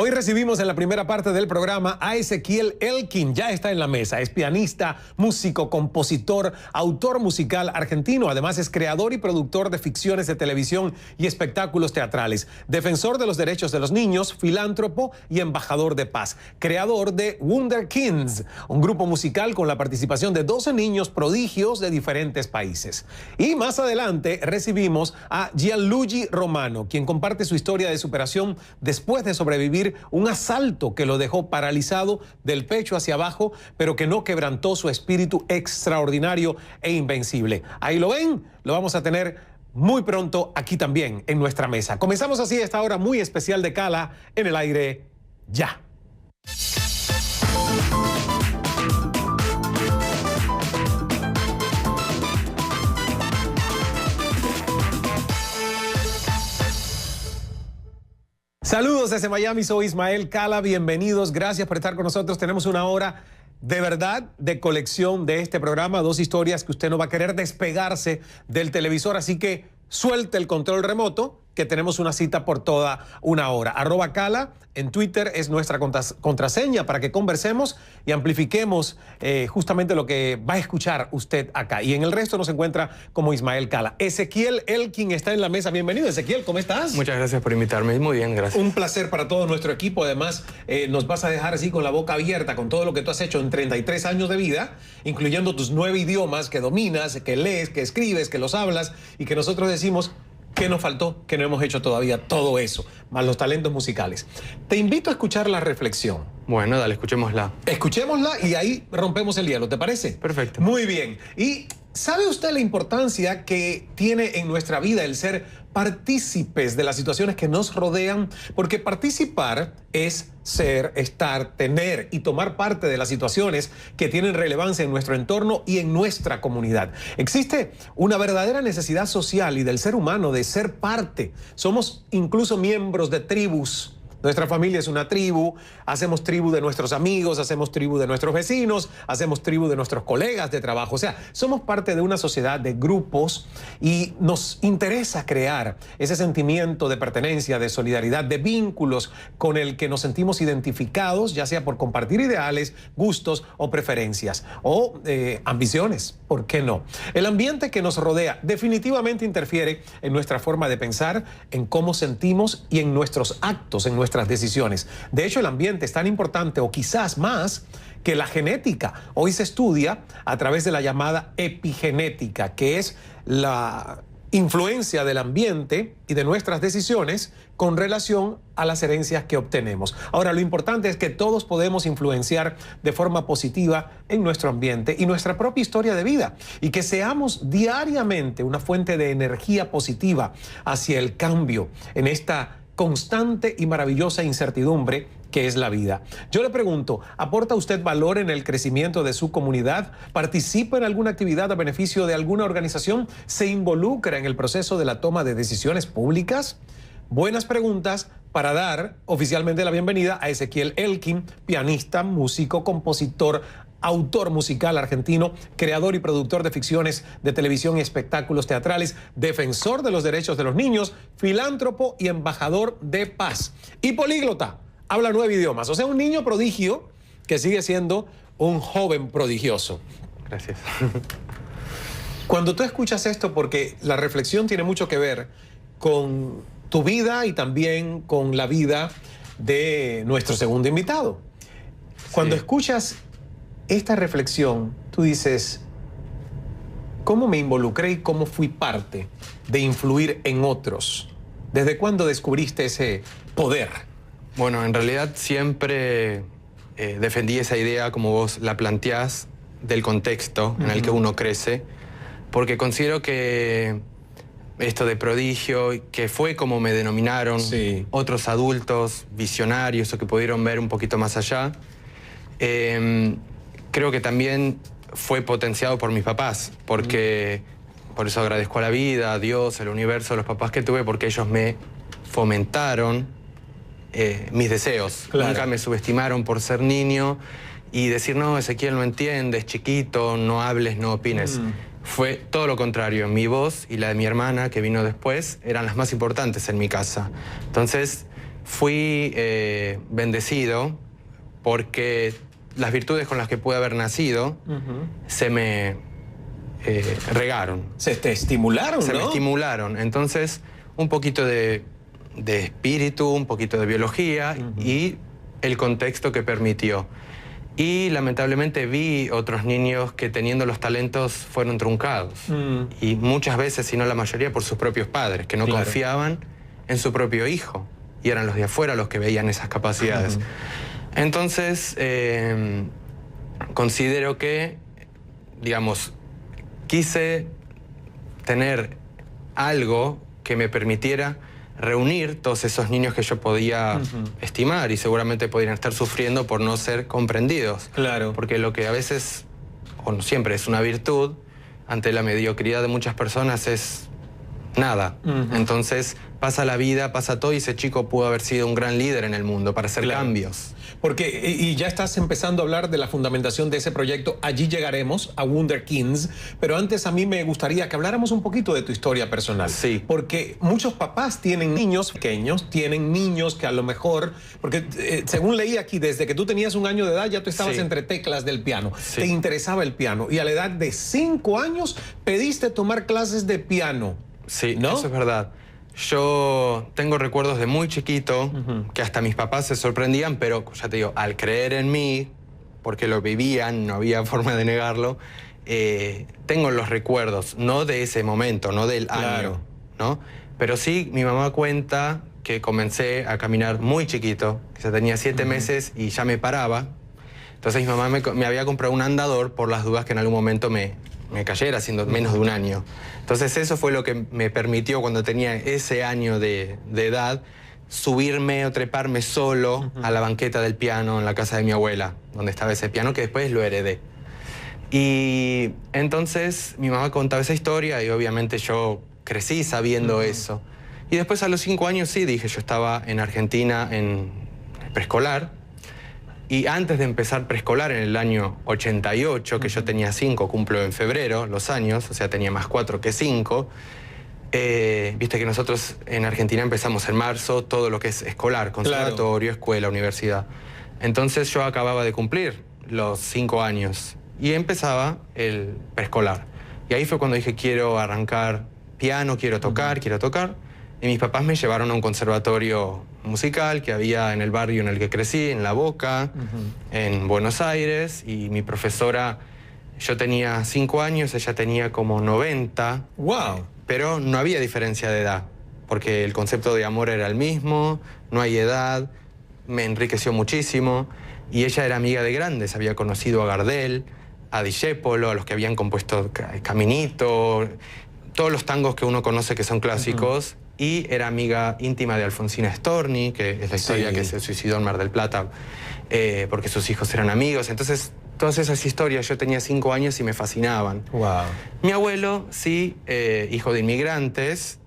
Hoy recibimos en la primera parte del programa a Ezequiel Elkin. Ya está en la mesa. Es pianista, músico, compositor, autor musical argentino. Además es creador y productor de ficciones de televisión y espectáculos teatrales. Defensor de los derechos de los niños, filántropo y embajador de paz. Creador de Wunderkinds, un grupo musical con la participación de 12 niños prodigios de diferentes países. Y más adelante recibimos a Gianluigi Romano, quien comparte su historia de superación después de sobrevivir un asalto que lo dejó paralizado del pecho hacia abajo, pero que no quebrantó su espíritu extraordinario e invencible. Ahí lo ven, lo vamos a tener muy pronto aquí también en nuestra mesa. Comenzamos así esta hora muy especial de Cala en el aire ya. Saludos desde Miami, soy Ismael Cala, bienvenidos, gracias por estar con nosotros. Tenemos una hora de verdad de colección de este programa, 2 historias que usted no va a querer despegarse del televisor, así que suelte el control remoto, que tenemos una cita por toda una hora. @Cala en Twitter es nuestra contraseña para que conversemos y amplifiquemos justamente lo que va a escuchar usted acá. Y en el resto nos encuentra como Ismael Cala. Ezequiel Elkin está en la mesa. Bienvenido, Ezequiel, ¿cómo estás? Muchas gracias por invitarme. Muy bien, gracias. Un placer para todo nuestro equipo. Además, nos vas a dejar así con la boca abierta con todo lo que tú has hecho en 33 años de vida, incluyendo tus 9 idiomas que dominas, que lees, que escribes, que los hablas y que nosotros decimos: ¿qué nos faltó? Que no hemos hecho todavía todo eso, más los talentos musicales. Te invito a escuchar la reflexión. Bueno, dale, escuchémosla. Escuchémosla y ahí rompemos el hielo, ¿te parece? Perfecto. Muy bien. ¿Y sabe usted la importancia que tiene en nuestra vida el ser partícipes de las situaciones que nos rodean? Porque participar es ser, estar, tener y tomar parte de las situaciones que tienen relevancia en nuestro entorno y en nuestra comunidad. Existe una verdadera necesidad social y del ser humano de ser parte. Somos incluso miembros de tribus. Nuestra familia es una tribu, hacemos tribu de nuestros amigos, hacemos tribu de nuestros vecinos, hacemos tribu de nuestros colegas de trabajo. O sea, somos parte de una sociedad de grupos y nos interesa crear ese sentimiento de pertenencia, de solidaridad, de vínculos con el que nos sentimos identificados, ya sea por compartir ideales, gustos o preferencias o ambiciones. ¿Por qué no? El ambiente que nos rodea definitivamente interfiere en nuestra forma de pensar, en cómo sentimos y en nuestros actos, en nuestras decisiones. De hecho, el ambiente es tan importante o quizás más que la genética. Hoy se estudia a través de la llamada epigenética, que es la influencia del ambiente y de nuestras decisiones con relación a las herencias que obtenemos. Ahora, lo importante es que todos podemos influenciar de forma positiva en nuestro ambiente y nuestra propia historia de vida, y que seamos diariamente una fuente de energía positiva hacia el cambio en esta constante y maravillosa incertidumbre que es la vida. Yo le pregunto, ¿aporta usted valor en el crecimiento de su comunidad? ¿Participa en alguna actividad a beneficio de alguna organización? ¿Se involucra en el proceso de la toma de decisiones públicas? Buenas preguntas para dar oficialmente la bienvenida a Ezequiel Elkin, pianista, músico, compositor, autor musical argentino, creador y productor de ficciones de televisión y espectáculos teatrales, defensor de los derechos de los niños, filántropo y embajador de paz. Y políglota, habla 9 idiomas, o sea, un niño prodigio que sigue siendo un joven prodigioso. Gracias. Cuando tú escuchas esto, porque la reflexión tiene mucho que ver con tu vida y también con la vida de nuestro segundo invitado. Cuando escuchas esta reflexión, tú dices: ¿cómo me involucré y cómo fui parte de influir en otros? ¿Desde cuándo descubriste ese poder? Bueno, en realidad siempre defendí esa idea, como vos la planteás, del contexto en el que uno crece, porque considero que esto de prodigio, que fue como me denominaron otros adultos visionarios o que pudieron ver un poquito más allá, creo que también fue potenciado por mis papás, porque por eso agradezco a la vida, a Dios, al universo, a los papás que tuve, porque ellos me fomentaron mis deseos. Claro. Nunca me subestimaron por ser niño y decir: no, Ezequiel, no entiendes, chiquito, no hables, no opines. Fue todo lo contrario. Mi voz y la de mi hermana, que vino después, eran las más importantes en mi casa. Entonces, fui bendecido porque las virtudes con las que pude haber nacido se me regaron. Se te estimularon, Se me estimularon. Entonces, un poquito de espíritu, un poquito de biología y el contexto que permitió. Y lamentablemente vi otros niños que teniendo los talentos fueron truncados. Y muchas veces, si no la mayoría, por sus propios padres, que no confiaban en su propio hijo. Y eran los de afuera los que veían esas capacidades. Entonces, considero que, digamos, quise tener algo que me permitiera reunir todos esos niños que yo podía estimar y seguramente podrían estar sufriendo por no ser comprendidos. Claro. Porque lo que a veces, o no siempre, es una virtud, ante la mediocridad de muchas personas es nada. Entonces pasa la vida, pasa todo y ese chico pudo haber sido un gran líder en el mundo para hacer cambios. Porque, y ya estás empezando a hablar de la fundamentación de ese proyecto, allí llegaremos a Wonder Kings, pero antes a mí me gustaría que habláramos un poquito de tu historia personal. Sí. Porque muchos papás tienen niños pequeños, tienen niños que a lo mejor, porque según leí aquí, desde que tú tenías 1 año de edad ya tú estabas entre teclas del piano, te interesaba el piano y a la edad de 5 años pediste tomar clases de piano. Sí, ¿no? Eso es verdad. Yo tengo recuerdos de muy chiquito que hasta mis papás se sorprendían, pero ya te digo, al creer en mí, porque lo vivían, no había forma de negarlo, tengo los recuerdos, no de ese momento, no del año, ¿no? Pero sí, mi mamá cuenta que comencé a caminar muy chiquito, que ya tenía 7 meses y ya me paraba. Entonces mi mamá me había comprado un andador por las dudas que en algún momento me cayera, siendo menos de 1 año. Entonces eso fue lo que me permitió, cuando tenía ese año de edad, subirme o treparme solo a la banqueta del piano en la casa de mi abuela, donde estaba ese piano que después lo heredé. Y entonces mi mamá contaba esa historia y obviamente yo crecí sabiendo eso. Y después a los 5 años sí, dije, yo estaba en Argentina en preescolar. Y antes de empezar preescolar, en el año 88, que yo tenía 5, cumplo en febrero los años, o sea, tenía más 4 que 5, viste que nosotros en Argentina empezamos en marzo todo lo que es escolar, conservatorio, escuela, universidad. Entonces yo acababa de cumplir los 5 años y empezaba el preescolar. Y ahí fue cuando dije, quiero arrancar piano, quiero tocar. Y mis papás me llevaron a un conservatorio musical que había en el barrio en el que crecí, en La Boca, en Buenos Aires. Y mi profesora, yo tenía 5 años, ella tenía como 90. ¡Wow! Pero no había diferencia de edad, porque el concepto de amor era el mismo, no hay edad, me enriqueció muchísimo. Y ella era amiga de grandes, había conocido a Gardel, a Discépolo, a los que habían compuesto Caminito, todos los tangos que uno conoce que son clásicos. Y era amiga íntima de Alfonsina Storni, que es la historia que se suicidó en Mar del Plata porque sus hijos eran amigos. Entonces, todas esas historias, yo tenía 5 años y me fascinaban. Wow. Mi abuelo, sí, hijo de inmigrantes,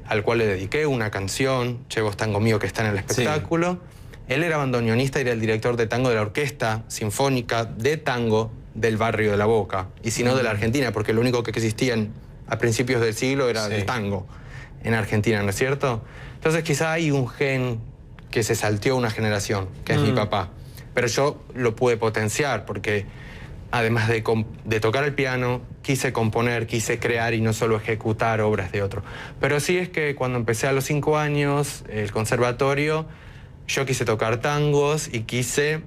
al cual le dediqué una canción, Che vos tango mío, que está en el espectáculo. Él era bandoneonista y era el director de tango de la Orquesta Sinfónica de Tango del barrio de La Boca. Y si no, de la Argentina, porque lo único que existían a principios del siglo era el tango en Argentina, ¿no es cierto? Entonces quizá hay un gen que se salteó una generación, que es mi papá. Pero yo lo pude potenciar porque además de tocar el piano, quise componer, quise crear y no solo ejecutar obras de otro. Pero sí es que cuando empecé a los 5 años, el conservatorio, yo quise tocar tangos y quise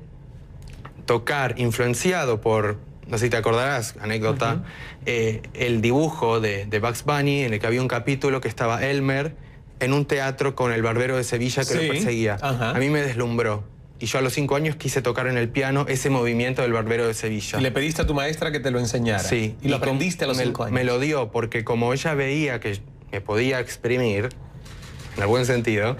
tocar, influenciado por, no sé si te acordarás, anécdota, el dibujo de Bugs Bunny, en el que había un capítulo que estaba Elmer en un teatro con el barbero de Sevilla que lo perseguía. A mí me deslumbró. Y yo a los 5 años quise tocar en el piano ese movimiento del barbero de Sevilla. ¿Y le pediste a tu maestra que te lo enseñara? Sí. ¿Y lo aprendiste a los 5 años? Me lo dio porque como ella veía que me podía exprimir, en el buen sentido,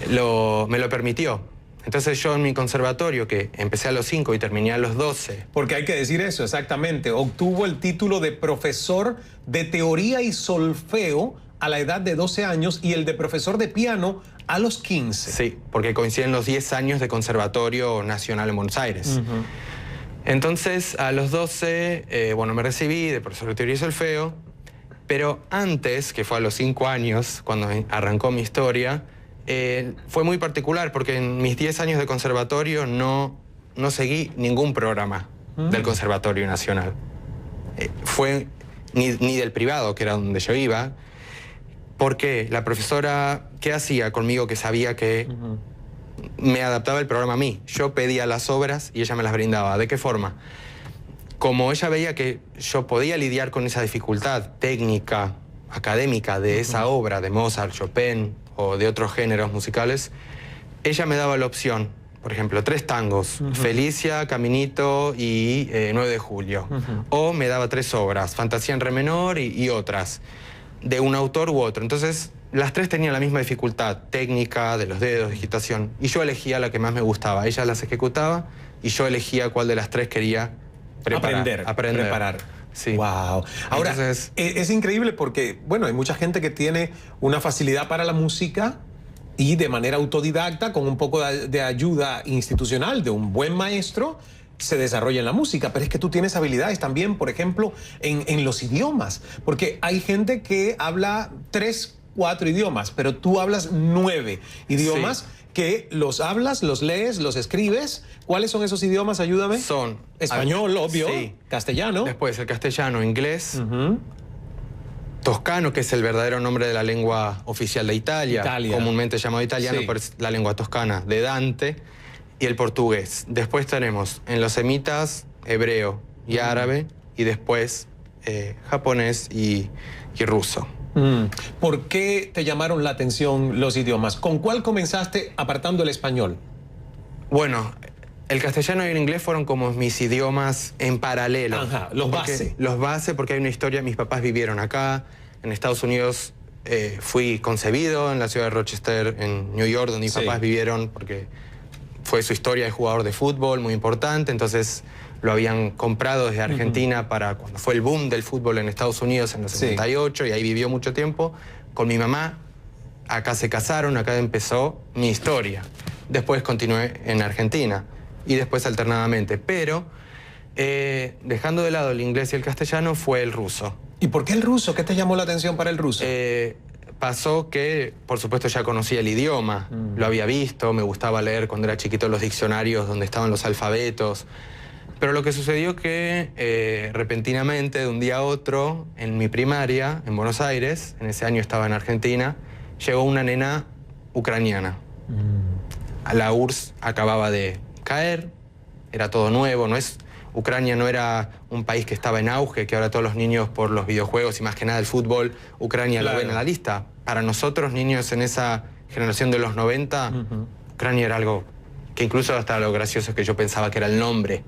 me lo permitió. Entonces yo en mi conservatorio, que empecé a los 5 y terminé a los 12. Porque hay que decir eso, exactamente. Obtuvo el título de profesor de teoría y solfeo a la edad de 12 años y el de profesor de piano a los 15. Sí, porque coinciden los 10 años de Conservatorio Nacional en Buenos Aires. Entonces, a los 12, bueno, me recibí de profesor de teoría y solfeo, pero antes, que fue a los 5 años, cuando arrancó mi historia, fue muy particular porque en mis 10 años de conservatorio no seguí ningún programa del Conservatorio Nacional. Fue ni del privado, que era donde yo iba, porque la profesora, ¿qué hacía conmigo que sabía que me adaptaba el programa a mí? Yo pedía las obras y ella me las brindaba. ¿De qué forma? Como ella veía que yo podía lidiar con esa dificultad técnica, académica de esa obra, de Mozart, Chopin o de otros géneros musicales, ella me daba la opción, por ejemplo, 3 tangos, Felicia, Caminito y 9 de julio. O me daba 3 obras, Fantasía en re menor y otras, de un autor u otro. Entonces, las 3 tenían la misma dificultad técnica, de los dedos, digitación, y yo elegía la que más me gustaba. Ella las ejecutaba y yo elegía cuál de las 3 quería aprender. Preparar. Sí. Wow. Ahora, entonces, es increíble porque, bueno, hay mucha gente que tiene una facilidad para la música y de manera autodidacta, con un poco de ayuda institucional de un buen maestro, se desarrolla en la música. Pero es que tú tienes habilidades también, por ejemplo, en los idiomas. Porque hay gente que habla 3, 4 idiomas, pero tú hablas 9 idiomas. Sí. Que los hablas, los lees, los escribes. ¿Cuáles son esos idiomas? Ayúdame. Son español, obvio. Sí. Castellano. Después el castellano, inglés. Toscano, que es el verdadero nombre de la lengua oficial de Italia. Comúnmente llamado italiano, pero es la lengua toscana de Dante. Y el portugués. Después tenemos en los semitas hebreo y árabe. Y después japonés y ruso. ¿Por qué te llamaron la atención los idiomas? ¿Con cuál comenzaste apartando el español? Bueno, el castellano y el inglés fueron como mis idiomas en paralelo. Ajá, los base. Los base porque hay una historia, mis papás vivieron acá, en Estados Unidos fui concebido en la ciudad de Rochester, en New York, donde mis papás vivieron, porque fue su historia de jugador de fútbol muy importante, entonces lo habían comprado desde Argentina para cuando fue el boom del fútbol en Estados Unidos en los 78, y ahí vivió mucho tiempo. Con mi mamá, acá se casaron, acá empezó mi historia. Después continué en Argentina y después alternadamente. Pero dejando de lado el inglés y el castellano fue el ruso. ¿Y por qué el ruso? ¿Qué te llamó la atención para el ruso? Pasó que, por supuesto, ya conocía el idioma, lo había visto, me gustaba leer cuando era chiquito los diccionarios donde estaban los alfabetos. Pero lo que sucedió que repentinamente, de un día a otro, en mi primaria, en Buenos Aires, en ese año estaba en Argentina, llegó una nena ucraniana. La URSS acababa de caer, era todo nuevo, Ucrania no era un país que estaba en auge, que ahora todos los niños por los videojuegos y más que nada el fútbol, Ucrania lo ven en la lista. Para nosotros, niños en esa generación de los 90, Ucrania era algo que incluso hasta lo gracioso que yo pensaba que era el nombre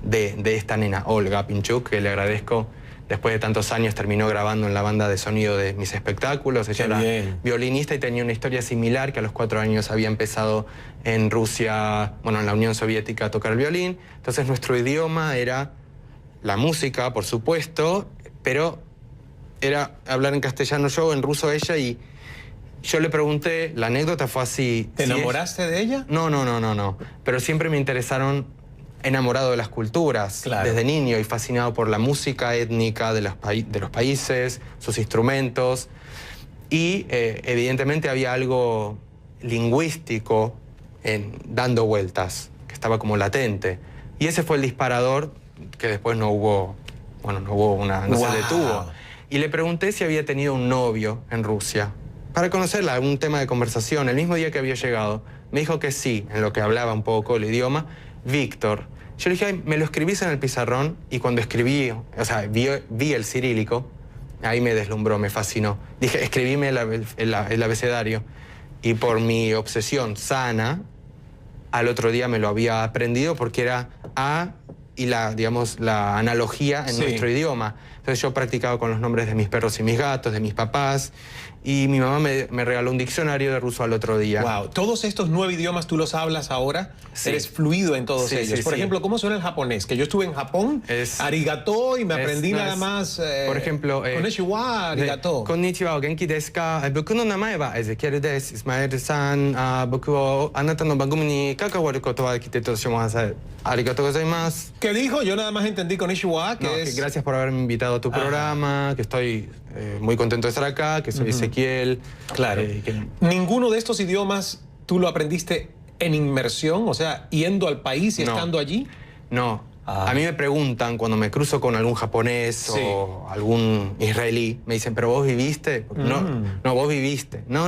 de esta nena, Olga Pinchuk, que le agradezco. Después de tantos años terminó grabando en la banda de sonido de mis espectáculos. Ella era violinista y tenía una historia similar, que a los 4 años había empezado en Rusia, bueno, en la Unión Soviética, a tocar el violín. Entonces nuestro idioma era la música, por supuesto, pero era hablar en castellano yo, en ruso ella, y yo le pregunté, la anécdota fue así. ¿Te enamoraste de ella? No. Pero siempre me interesaron, enamorado de las culturas, desde niño, y fascinado por la música étnica de los países, sus instrumentos. Y evidentemente había algo lingüístico dando vueltas, que estaba como latente. Y ese fue el disparador, que después no se detuvo. Y le pregunté si había tenido un novio en Rusia, para conocerla, un tema de conversación. El mismo día que había llegado, me dijo que sí, en lo que hablaba un poco el idioma, Víctor. Yo le dije, me lo escribís en el pizarrón, y cuando escribí, o sea, vi el cirílico, ahí me deslumbró, me fascinó. Dije, escribime el abecedario, y por mi obsesión sana, al otro día me lo había aprendido porque era A y la analogía en nuestro idioma. Entonces yo practicaba con los nombres de mis perros y mis gatos, de mis papás, y mi mamá me regaló un diccionario de ruso al otro día. Wow, ¿todos estos 9 idiomas tú los hablas ahora? Sí. Eres fluido en todos ellos. Por ejemplo, ¿cómo suena el japonés? Que yo estuve en Japón, arigato, y me aprendí nada más. Por ejemplo, konnichiwa, arigato. Konnichiwa, o genki desu ka? Boku no namae wa Ezequiel desu. Ismael-san, boku wo anata no bangumi ni kakawaru koto wa kite toshimashita. Arigato gozaimasu. ¿Qué dijo? Yo nada más entendí konnichiwa, que es... Gracias por haberme invitado mirado tu programa, que estoy muy contento de estar acá, que soy Ezequiel. Claro. ¿Ninguno de estos idiomas tú lo aprendiste en inmersión? O sea, yendo al país y estando allí. No. A mí me preguntan cuando me cruzo con algún japonés o algún israelí, me dicen, ¿pero vos viviste? No, vos viviste. No,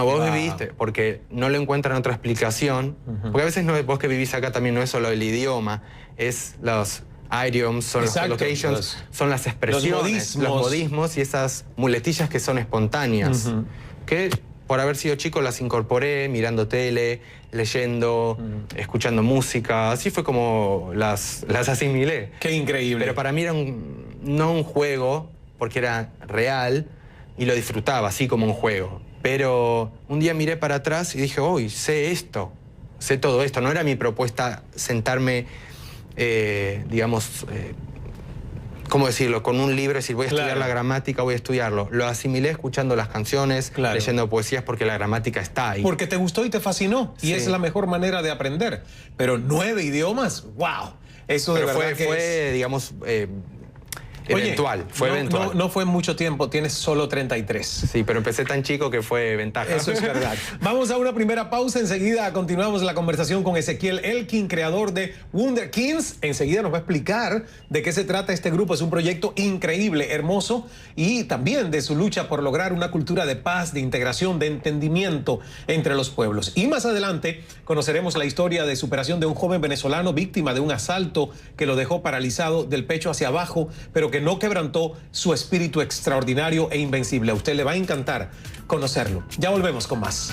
vos viviste, porque no le encuentran otra explicación. Porque a veces vos que vivís acá también no es solo el idioma, es los idioms, son los locations, son las expresiones, los modismos y esas muletillas que son espontáneas. Que por haber sido chico las incorporé mirando tele, leyendo, escuchando música. Así fue como las asimilé. ¡Qué increíble! Pero para mí era no un juego, porque era real y lo disfrutaba así como un juego. Pero un día miré para atrás y dije, uy, sé esto, sé todo esto. No era mi propuesta sentarme, digamos, ¿cómo decirlo? Con un libro, decir, voy a estudiar la gramática, voy a estudiarlo. Lo asimilé escuchando las canciones, leyendo poesías, porque la gramática está ahí. Porque te gustó y te fascinó. Y es la mejor manera de aprender. Pero 9 idiomas, ¡wow! Eso de verdad que fue, digamos, eventual. Fue eventual. No fue mucho tiempo, tienes solo 33. Sí, pero empecé tan chico que fue ventaja. Eso es verdad. Vamos a una primera pausa, enseguida continuamos la conversación con Ezequiel Elkin, creador de Wunderkinds. Enseguida nos va a explicar de qué se trata este grupo. Es un proyecto increíble, hermoso, y también de su lucha por lograr una cultura de paz, de integración, de entendimiento entre los pueblos. Y más adelante conoceremos la historia de superación de un joven venezolano víctima de un asalto que lo dejó paralizado del pecho hacia abajo, pero que no quebrantó su espíritu extraordinario e invencible. A usted le va a encantar conocerlo. Ya volvemos con más.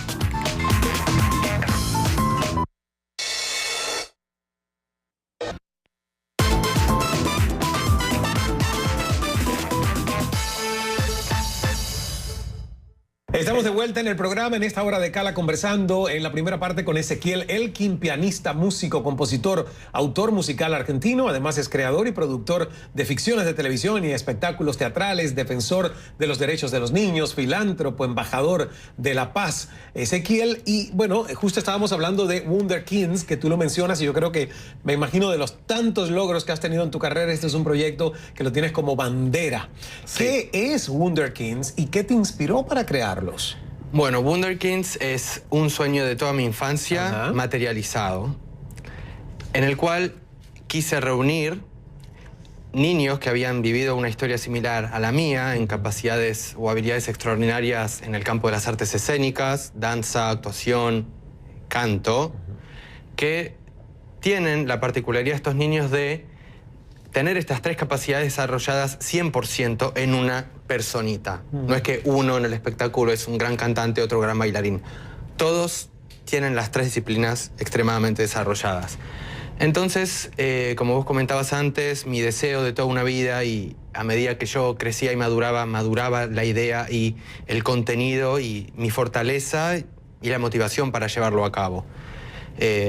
Estamos de vuelta en el programa, en esta hora de Cala, conversando en la primera parte con Ezequiel Elkin, pianista, músico, compositor, autor musical argentino. Además es creador y productor de ficciones de televisión y espectáculos teatrales, defensor de los derechos de los niños, filántropo, embajador de la paz. Ezequiel, y bueno, justo estábamos hablando de Wunderkinds, que tú lo mencionas, y yo creo que, me imagino, de los tantos logros que has tenido en tu carrera, este es un proyecto que lo tienes como bandera. Sí. ¿Qué es Wunderkinds y qué te inspiró para crearlo? Bueno, Wunderkinds es un sueño de toda mi infancia materializado, en el cual quise reunir niños que habían vivido una historia similar a la mía, en capacidades o habilidades extraordinarias en el campo de las artes escénicas, danza, actuación, canto, que tienen la particularidad estos niños de tener estas 3 capacidades desarrolladas 100% en una personita. No es que uno en el espectáculo es un gran cantante, otro gran bailarín. Todos tienen las 3 disciplinas extremadamente desarrolladas. Entonces, como vos comentabas antes, mi deseo de toda una vida, y a medida que yo crecía y maduraba la idea y el contenido y mi fortaleza y la motivación para llevarlo a cabo.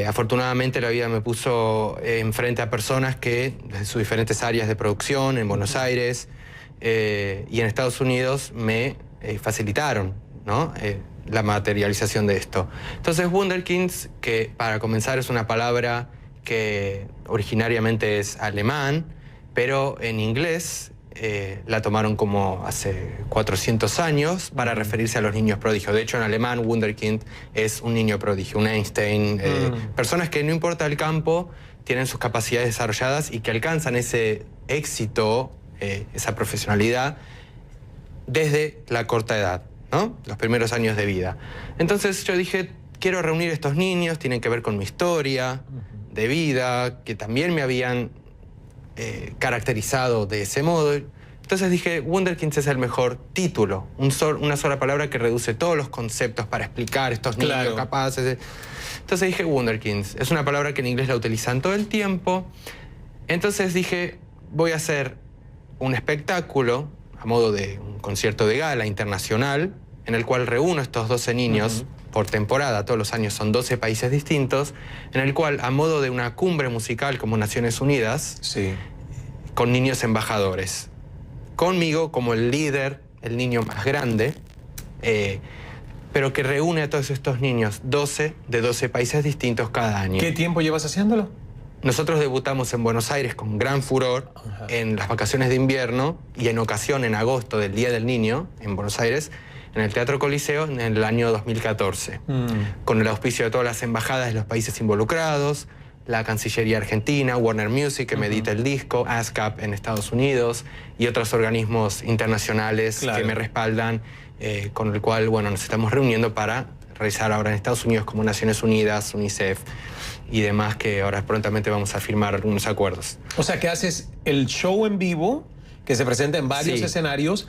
Afortunadamente la vida me puso enfrente a personas que desde sus diferentes áreas de producción en Buenos Aires y en Estados Unidos me facilitaron, ¿no? La materialización de esto. Entonces Wunderkinds, que para comenzar es una palabra que originariamente es alemán, pero en inglés la tomaron como hace 400 años para referirse a los niños prodigio. De hecho, en alemán, Wunderkind es un niño prodigio, un Einstein. Personas que no importa el campo, tienen sus capacidades desarrolladas y que alcanzan ese éxito, esa profesionalidad, desde la corta edad, ¿no? Los primeros años de vida. Entonces yo dije, quiero reunir a estos niños, tienen que ver con mi historia de vida, que también me habían caracterizado de ese modo. Entonces dije, Wunderkinds es el mejor título, una sola palabra que reduce todos los conceptos para explicar estos niños capaces. Entonces dije, Wunderkinds, es una palabra que en inglés la utilizan todo el tiempo. Entonces dije, voy a hacer un espectáculo a modo de un concierto de gala internacional, en el cual reúno a estos 12 niños por temporada, todos los años son 12 países distintos, en el cual, a modo de una cumbre musical como Naciones Unidas, con niños embajadores. Conmigo como el líder, el niño más grande, pero que reúne a todos estos niños, 12 de 12 países distintos cada año. ¿Qué tiempo llevas haciéndolo? nosotros debutamos en Buenos Aires con gran furor en las vacaciones de invierno y en ocasión en agosto del Día del Niño en Buenos Aires, en el Teatro Coliseo en el año 2014, con el auspicio de todas las embajadas de los países involucrados, la Cancillería Argentina, Warner Music, que me edita el disco, ASCAP en Estados Unidos y otros organismos internacionales que me respaldan, con el cual, bueno, nos estamos reuniendo para realizar ahora en Estados Unidos como Naciones Unidas, UNICEF y demás, que ahora prontamente vamos a firmar algunos acuerdos. O sea, que haces el show en vivo, que se presenta en varios escenarios,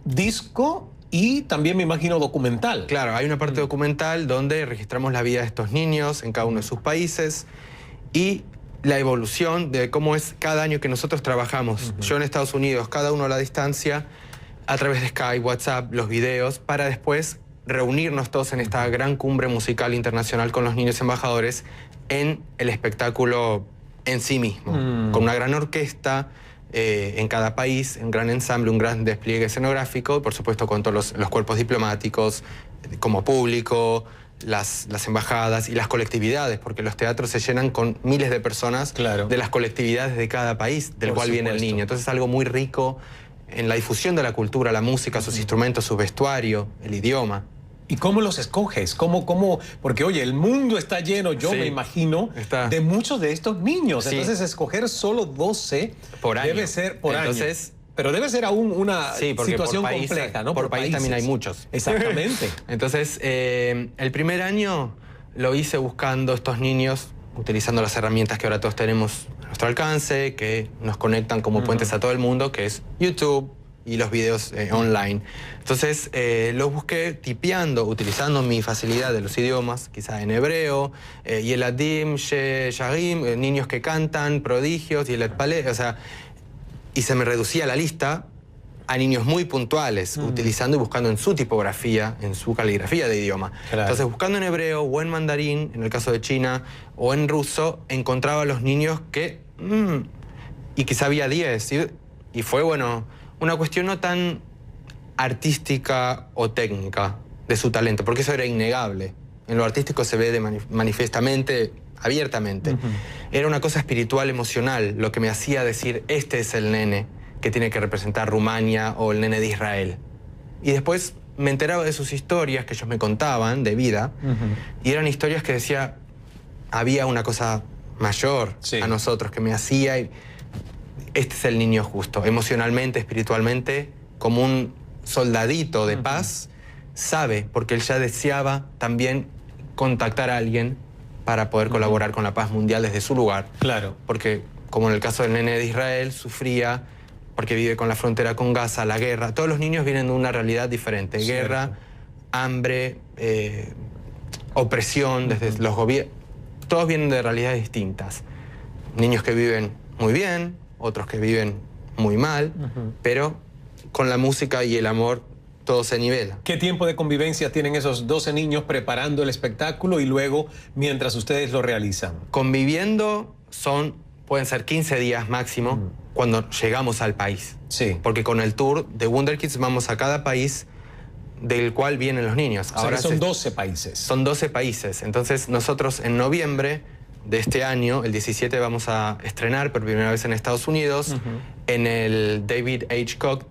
disco y también me imagino documental. Claro, hay una parte documental donde registramos la vida de estos niños en cada uno de sus países y la evolución de cómo es cada año que nosotros trabajamos. Yo en Estados Unidos, cada uno a la distancia, a través de Skype, WhatsApp, los videos, para después reunirnos todos en esta gran cumbre musical internacional con los niños embajadores en el espectáculo en sí mismo, con una gran orquesta en cada país, un gran ensamble, un gran despliegue escenográfico, y por supuesto con todos los cuerpos diplomáticos, como público, las embajadas y las colectividades, porque los teatros se llenan con miles de personas de las colectividades de cada país del cual viene el niño. Entonces es algo muy rico en la difusión de la cultura, la música, sus instrumentos, su vestuario, el idioma. ¿Y cómo los escoges? ¿Cómo? Porque, oye, el mundo está lleno, yo me imagino, de muchos de estos niños. Entonces, escoger solo 12 por año. Debe ser por año. Pero debe ser aún una situación compleja, ¿no? Por país también hay muchos. Exactamente. Entonces, el primer año lo hice buscando estos niños, utilizando las herramientas que ahora todos tenemos a nuestro alcance, que nos conectan como puentes a todo el mundo, que es YouTube y los videos online. Entonces los busqué tipeando, utilizando mi facilidad de los idiomas, quizá en hebreo, Yeladim, Shagim, niños que cantan, prodigios, Yelet Palé, o sea, y se me reducía la lista a niños muy puntuales, utilizando y buscando en su tipografía, en su caligrafía de idioma. Entonces, buscando en hebreo o en mandarín, en el caso de China, o en ruso, encontraba a los niños que... y quizá había 10. Y fue, bueno, una cuestión no tan artística o técnica de su talento, porque eso era innegable. En lo artístico se ve manifiestamente, abiertamente. Era una cosa espiritual, emocional, lo que me hacía decir, este es el nene que tiene que representar Rumania o el nene de Israel. Y después me enteraba de sus historias que ellos me contaban de vida, y eran historias que decía, había una cosa mayor a nosotros que me hacía... Este es el niño justo, emocionalmente, espiritualmente, como un soldadito de paz, sabe, porque él ya deseaba también contactar a alguien para poder colaborar con la paz mundial desde su lugar. Claro. Porque, como en el caso del nene de Israel, sufría porque vive con la frontera con Gaza, la guerra. Todos los niños vienen de una realidad diferente. Guerra, hambre, opresión, desde los gobiernos. Todos vienen de realidades distintas. Niños que viven muy bien, otros que viven muy mal, pero con la música y el amor todo se nivela. ¿Qué tiempo de convivencia tienen esos 12 niños preparando el espectáculo y luego mientras ustedes lo realizan? Conviviendo pueden ser 15 días máximo cuando llegamos al país. Sí. Porque con el tour de Wonder Kids vamos a cada país del cual vienen los niños. O sea, ahora son 12 países. Son 12 países. Entonces nosotros en noviembre de este año, el 17, vamos a estrenar por primera vez en Estados Unidos en el David H. Koch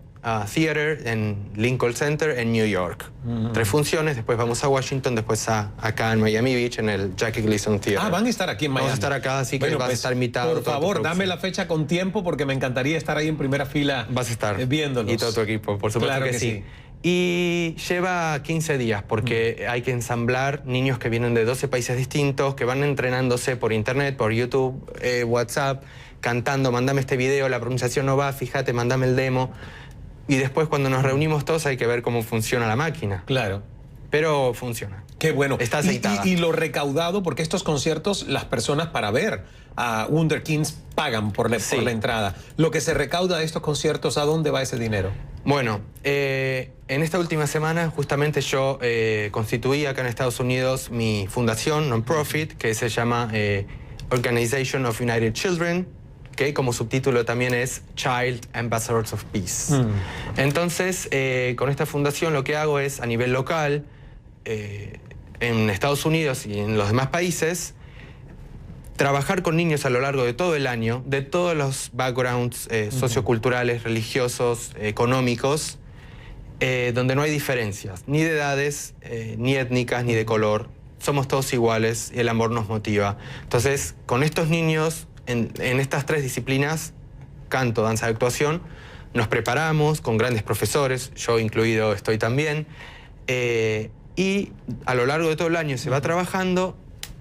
Theater en Lincoln Center en New York. 3 funciones, después vamos a Washington, después acá en Miami Beach en el Jackie Gleason Theater. Ah, van a estar aquí en Miami. Vamos a estar acá, así que vas a estar invitado. Por favor, dame la fecha con tiempo porque me encantaría estar ahí en primera fila. Vas a estar viéndolos. Y todo tu equipo, por supuesto. Claro que sí. Y lleva 15 días porque hay que ensamblar niños que vienen de 12 países distintos, que van entrenándose por internet, por YouTube, WhatsApp, cantando, mandame este video, la pronunciación no va, fíjate, mandame el demo. Y después cuando nos reunimos todos hay que ver cómo funciona la máquina. Claro. Pero funciona. Qué bueno. Está aceitada. Y lo recaudado, porque estos conciertos, las personas para ver a Wonder Kids pagan por la entrada. Lo que se recauda de estos conciertos, ¿a dónde va ese dinero? Bueno, en esta última semana justamente yo constituí acá en Estados Unidos mi fundación non-profit que se llama Organization of United Children, que como subtítulo también es Child Ambassadors of Peace. Entonces, con esta fundación lo que hago es a nivel local, en Estados Unidos y en los demás países, trabajar con niños a lo largo de todo el año, de todos los backgrounds socioculturales, religiosos, económicos, donde no hay diferencias, ni de edades, ni étnicas, ni de color. Somos todos iguales y el amor nos motiva. Entonces, con estos niños, en estas 3 disciplinas, canto, danza y actuación, nos preparamos con grandes profesores, yo incluido estoy también, y a lo largo de todo el año se va trabajando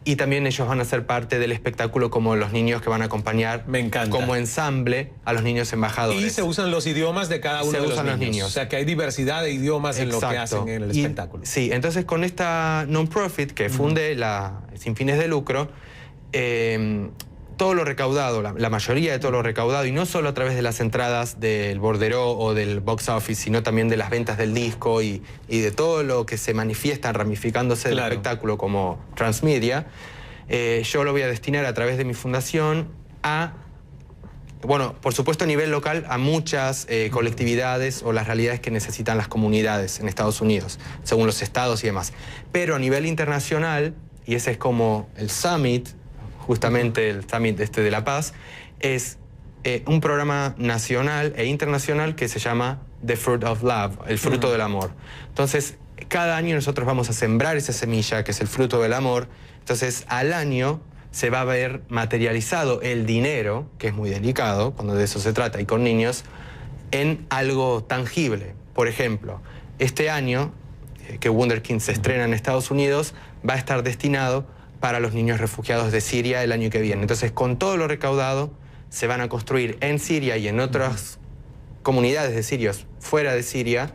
y también ellos van a ser parte del espectáculo como los niños que van a acompañar como ensamble a los niños embajadores. Y se usan los idiomas de cada uno de los niños. O sea que hay diversidad de idiomas en lo que hacen en el espectáculo. Sí, entonces con esta non-profit que funde sin fines de lucro, todo lo recaudado, la mayoría de todo lo recaudado, y no solo a través de las entradas del borderó o del box office, sino también de las ventas del disco y de todo lo que se manifiesta ramificándose del espectáculo como transmedia, yo lo voy a destinar a través de mi fundación a, bueno, por supuesto a nivel local, a muchas colectividades o las realidades que necesitan las comunidades en Estados Unidos, según los estados y demás. Pero a nivel internacional, y ese es como el Summit, justamente el Summit de La Paz, es un programa nacional e internacional que se llama The Fruit of Love, el fruto del amor. Entonces, cada año nosotros vamos a sembrar esa semilla, que es el fruto del amor. Entonces, al año se va a ver materializado el dinero, que es muy delicado, cuando de eso se trata, y con niños, en algo tangible. Por ejemplo, este año, que Wonder Kids se estrena en Estados Unidos, va a estar destinado para los niños refugiados de Siria el año que viene. Entonces, con todo lo recaudado, se van a construir en Siria y en otras comunidades de sirios fuera de Siria,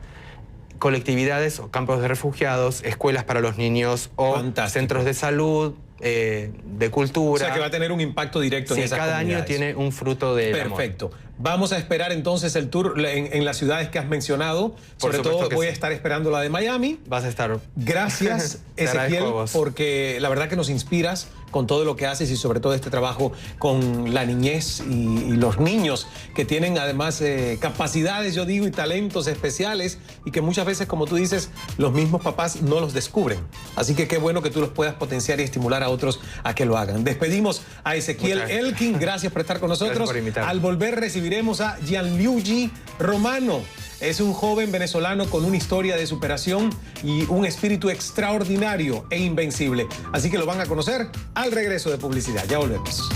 colectividades o campos de refugiados, escuelas para los niños o centros de salud, de cultura. O sea que va a tener un impacto directo en esas cada comunidades. año tiene un fruto de Perfecto. Vamos a esperar entonces el tour en las ciudades que has mencionado. Sobre todo voy a estar esperando la de Miami. Vas a estar. Gracias, Ezequiel, porque la verdad que nos inspiras con todo lo que haces y sobre todo este trabajo con la niñez y los niños que tienen además capacidades, yo digo, y talentos especiales y que muchas veces, como tú dices, los mismos papás no los descubren. Así que qué bueno que tú los puedas potenciar y estimular a otros a que lo hagan. Despedimos a Ezequiel Elkin. Gracias por estar con nosotros. Al volver recibiremos a Gianluigi Romano. Es un joven venezolano con una historia de superación y un espíritu extraordinario e invencible. Así que lo van a conocer al regreso de publicidad. Ya volvemos.